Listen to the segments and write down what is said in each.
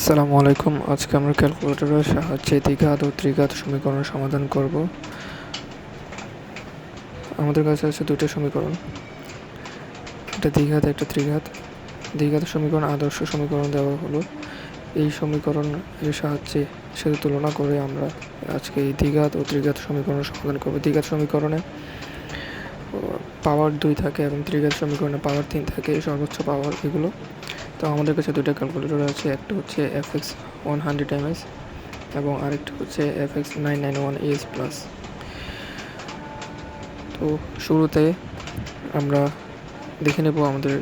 আসসালামু আলাইকুম। আজকে আমরা ক্যালকুলেটরের সাহায্যে দ্বিঘাত ও ত্রিঘাত সমীকরণের সমাধান করব। আমাদের কাছে আছে দুটো সমীকরণ, একটা দ্বিঘাত একটা ত্রিঘাত। দ্বিঘাত সমীকরণ আদর্শ সমীকরণ দেওয়া হলো। এই সমীকরণের সাহায্যে সেটা তুলনা করে আমরা আজকে এই দ্বিঘাত ও ত্রিঘাত সমীকরণের সমাধান করব। দ্বিঘাত সমীকরণে পাওয়ার 2 থাকে এবং ত্রিঘাত সমীকরণে পাওয়ার 3 থাকে, সর্বোচ্চ পাওয়ার এগুলো। তো আমাদের কাছে দুটো ক্যালকুলেটর আছে, একটা হচ্ছে FX100ms এবং আরেকটা হচ্ছে FX991ES+। তো শুরুতে আমরা দেখে নেব আমাদের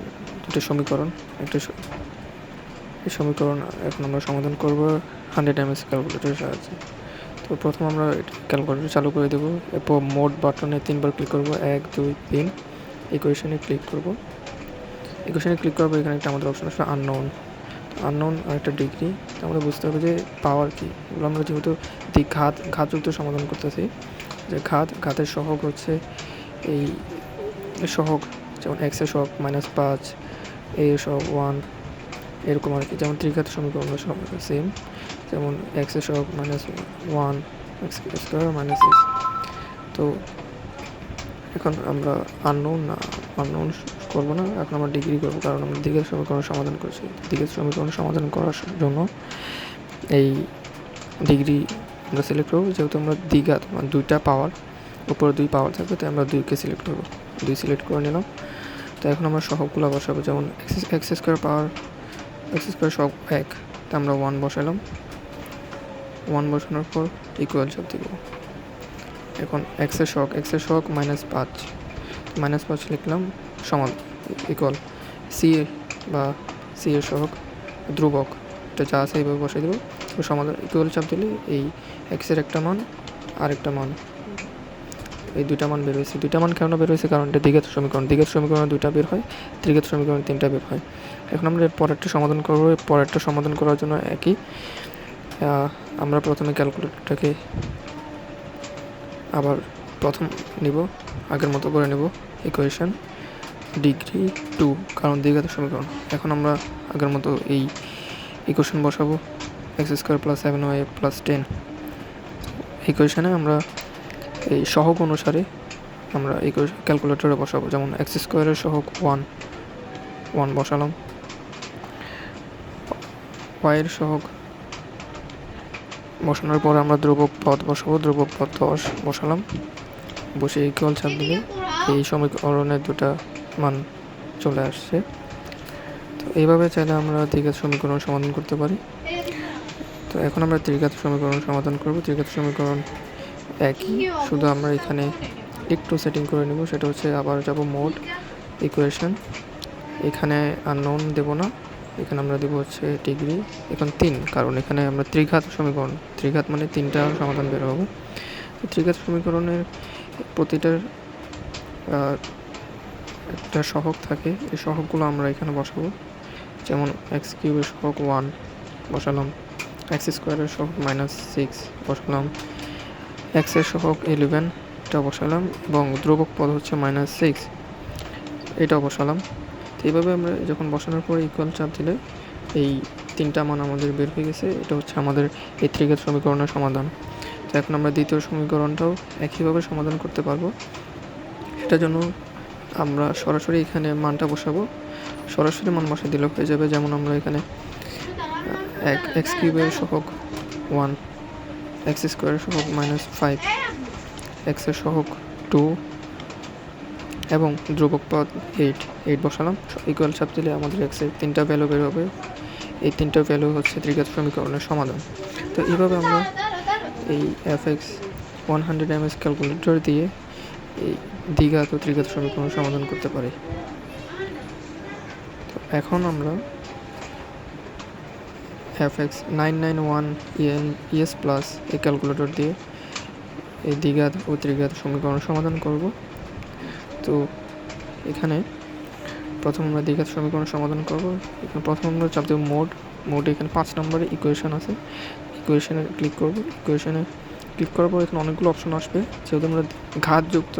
দুটো সমীকরণ। এই সমীকরণ এখন আমরা সমাধান করব 100ms ক্যালকুলেটরের সাহায্যে। তো প্রথম আমরা ক্যালকুলেটর চালু করে দেবো। এরপর মোড বাটনে 3বার ক্লিক করব, 1 2 3। ইকুয়েশনে ক্লিক করব। এখানে একটা আমাদের অপশন আসবে আননোন আর একটা ডিগ্রি। আমরা বুঝতে হবে যে পাওয়ার কি। এগুলো আমরা যেহেতু ঘাতযুক্ত সমাধান করতেছি, যে ঘাতের সহগ হচ্ছে এই সহগ, যেমন x এর সহগ -5, a এর সহগ 1, এরকম আর কি। যেমন ত্রিঘাত সমীকরণ সেম, যেমন x এর সহগ -1 x² - s। তো এখন আমরা আননোন করবো না, এখন আমরা ডিগ্রি করবো, কারণ আমরা দ্বিঘাত সমীকরণ সমাধান করছি। দ্বিঘাত সমীকরণ সমাধান করার জন্য এই ডিগ্রি আমরা সিলেক্ট করবো। যেহেতু আমরা দ্বিঘাত মানে দুইটা পাওয়ার, উপরে 2 পাওয়ার থাকবে, তাই আমরা 2কে সিলেক্ট করবো। 2 সিলেক্ট করে নিলাম। তো এখন আমরা সহগগুলো বসাবো, যেমন x² সহগ 1, তা আমরা 1 বসালাম। 1 বসানোর পর ইকুয়াল চাপ দিব। এখন x এর সহগ -5 লিখলাম, সমান ইকুয়াল সি এর সহগ ধ্রুবক, এটা যা আছে এইভাবে বসাই দেবো। সমাধান ইকুয়াল চাপ দিলে এই x এর একটা মান আর একটা মান, এই দুইটা মান বের হয়েছে। দুইটা মান কেন বের হয়েছে? কারণ এটা দ্বিঘাত সমীকরণ 2টা বের হয়, ত্রিঘাত সমীকরণ 3টা বের হয়। এখন আমরা পরেরটা সমাধান করবো। পরেরটা সমাধান করার জন্য একই, আমরা প্রথমে ক্যালকুলেটরটাকে আবার প্রথম নিব, আগের মতো করে নেব। ইকুয়েশন ডিগ্রি 2, কারণ দ্বিঘাত সমীকরণ। এখন আমরা আগের মতো এই ইকুয়েশন বসাবো, x² + 7y + 10। ইকুয়েশনে আমরা এই সহগ অনুসারে আমরা ইকুয়েশন ক্যালকুলেটরে বসাবো। যেমন x² এর সহগ 1 বসালাম, y এর সহগ বসানোর পর আমরা ধ্রুবক পদ বসাবো, ধ্রুবক পদ 10 বসালাম। বসে ইকুয়াল চাপ দিলে এই সমীকরণের দুটা মান চলে আসছে। তো এইভাবে চাইলে আমরা দ্বিঘাত সমীকরণ সমাধান করতে পারি। তো এখন আমরা ত্রিঘাত সমীকরণ সমাধান করব। ত্রিঘাত সমীকরণ একই, শুধু আমরা এখানে একটু সেটিং করে নেব। সেটা হচ্ছে আবার যাব মোড, ইকুয়েশন, এখানে আননোন দেব না, এখানে আমরা দেবো হচ্ছে ডিগ্রি। এখন 3, কারণ এখানে আমরা ত্রিঘাত সমীকরণ, ত্রিঘাত মানে 3টা সমাধান বের হবে। ত্রিঘাত সমীকরণের প্রতিটার একটা সহগ থাকে, এই সহগগুলো আমরা এখানে বসাবো। যেমন x³ এর সহগ 1 বসালাম, x² এর সহগ -6 বসালাম, x এর সহগ 11 এটা বসালাম, এবং ধ্রুবক পদ হচ্ছে -6 এটাও বসালাম। তো এইভাবে আমরা যখন বসানোর পরে ইকুয়াল চাপ দিলে এই 3টা মান আমাদের বের হয়ে গেছে। এটা হচ্ছে আমাদের এই ত্রিঘাত সমীকরণের সমাধান। তো এখন আমরা দ্বিতীয় সমীকরণটাও একইভাবে সমাধান করতে পারবো। সেটার জন্য আমরা সরাসরি এখানে মানটা বসাবো, সরাসরি মান বসে দিলে হয়ে যাবে। যেমন আমরা এখানে x³ এর সহগ 1, x² এর সহগ -5, x এর সহগ 2 এবং ধ্রুবক পদ 8 বসালাম। ইকুয়াল চাপ দিলে আমাদের x এর 3টা ভ্যালু বের হবে। এই 3টা ভ্যালু হচ্ছে ত্রিঘাত সমীকরণের সমাধান। তো এইভাবে আমরা এই FX100ms ক্যালকুলেটর দিয়ে এই দ্বিঘাত ও ত্রিঘাত সমীকরণ সমাধান করতে পারি। তো এখন আমরা FX991ES+ এই ক্যালকুলেটর দিয়ে এই দ্বিঘাত ও ত্রিঘাত সমীকরণ সমাধান করব। তো এখানে প্রথম আমরা দ্বিঘাত সমীকরণ সমাধান করব। এখানে প্রথম আমরা চাপ দেব মোড, এখানে 5 নম্বরে ইকুয়েশন আছে, ইকুয়েশনে ক্লিক করব। ইকুয়েশনে ক্লিক করার পর এখানে অনেকগুলো অপশন আসবে। যেহেতু আমরা ঘাতযুক্ত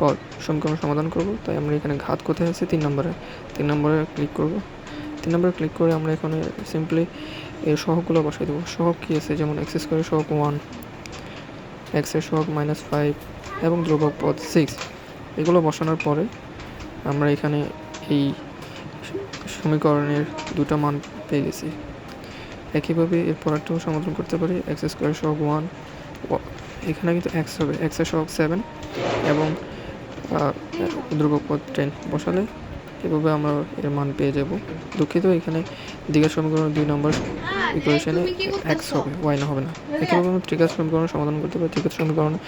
পদ সমীকরণ সমাধান করব, তাই আমরা এখানে ঘাত কোথায় আছে 3 নম্বরে ক্লিক করব। 3 নম্বরে ক্লিক করে আমরা এখানে সিম্পলি এর সহগগুলো বসাই দেবো। সহগ কী আছে, যেমন এক্স স্কোয়ারের সহগ 1, এক্সের সহগ -5 এবং ধ্রুবক পদ 6। এগুলো বসানোর পরে আমরা এখানে এই সমীকরণের দুটো মান পেয়ে গেছি। একইভাবে এর পরেরটাও সমাধান করতে পারি। এক্স স্কোয়ার সহগ 1, এখানে কিন্তু এক্স হবে, এক্সের সহগ 7 এবং ধ্রুবক পদ 10 বসালে এভাবে আমরা এর মান পেয়ে যাব। দুঃখিত, এখানে দ্বিঘাত সমীকরণের 2 নম্বর ইকুয়েশনে এক্স হবে, ওয়াই না হবে না। একইভাবে আমরা ত্রিঘাত সমীকরণ সমাধান করতে পারি। ত্রিঘাত সমীকরণের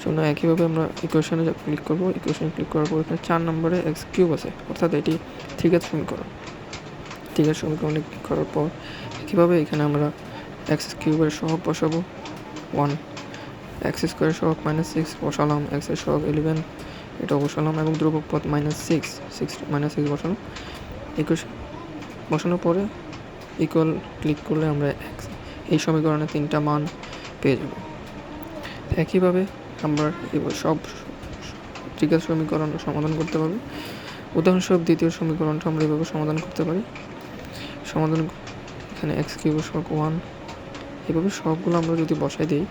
জন্য একইভাবে আমরা ইকুয়েশনে ক্লিক করব। ইকুয়েশনে ক্লিক করার পর এখানে 4 নম্বরে এক্স কিউব আছে, অর্থাৎ এটি ত্রিঘাত সমীকরণ। ত্রিঘাত সমীকরণে ক্লিক করার পর কীভাবে এখানে আমরা এক্স কিউবের সহগ বসাবো 1, এক্স স্কোয়ারের সহগ -6 বসালাম, এক্সের সহগ 11 এটা বসালাম এবং ধ্রুবক পদ -6 বসালাম। ইকুয়েশন বসানোর পরে ইকুয়াল ক্লিক করলে আমরা এই সমীকরণে 3টা মান পেয়ে যাব। একইভাবে আমরা সব ত্রিঘাত সমীকরণ সমাধান করতে পারবো। উদাহরণস্বরূপ দ্বিতীয় সমীকরণটা আমরা এভাবে সমাধান করতে পারি। সমাধান এখানে এক্স কিউবের সহগ 1, এভাবে সবগুলো আমরা যদি বসাই দিই,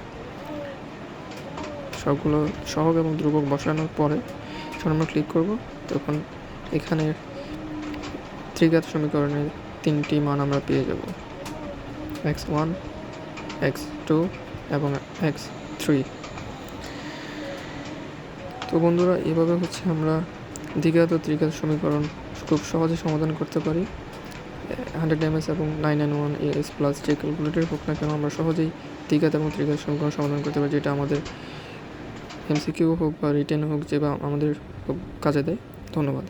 সবগুলো সহগ এবং ধ্রুবক বসানোর পরে যখন আমরা ক্লিক করব তখন এখানে ত্রিঘাত সমীকরণের 3টি মান আমরা পেয়ে যাব, x1, x2 এবং x3। তো বন্ধুরা, এভাবে আমরা দ্বিঘাত ও ত্রিঘাত সমীকরণ খুব সহজে সমাধান করতে পারি। 100 ms এবং 991 AS প্লাস যে ক্যালকুলেটর হোক না কেন আমরা সহজেই দ্বিঘাত এবং ত্রিঘাত সমীকরণ সমাধান করতে পারি, যেটা আমাদের MCQ হোক বা রিটেন হোক, যে বা আমাদের খুব কাজে দেয়। ধন্যবাদ।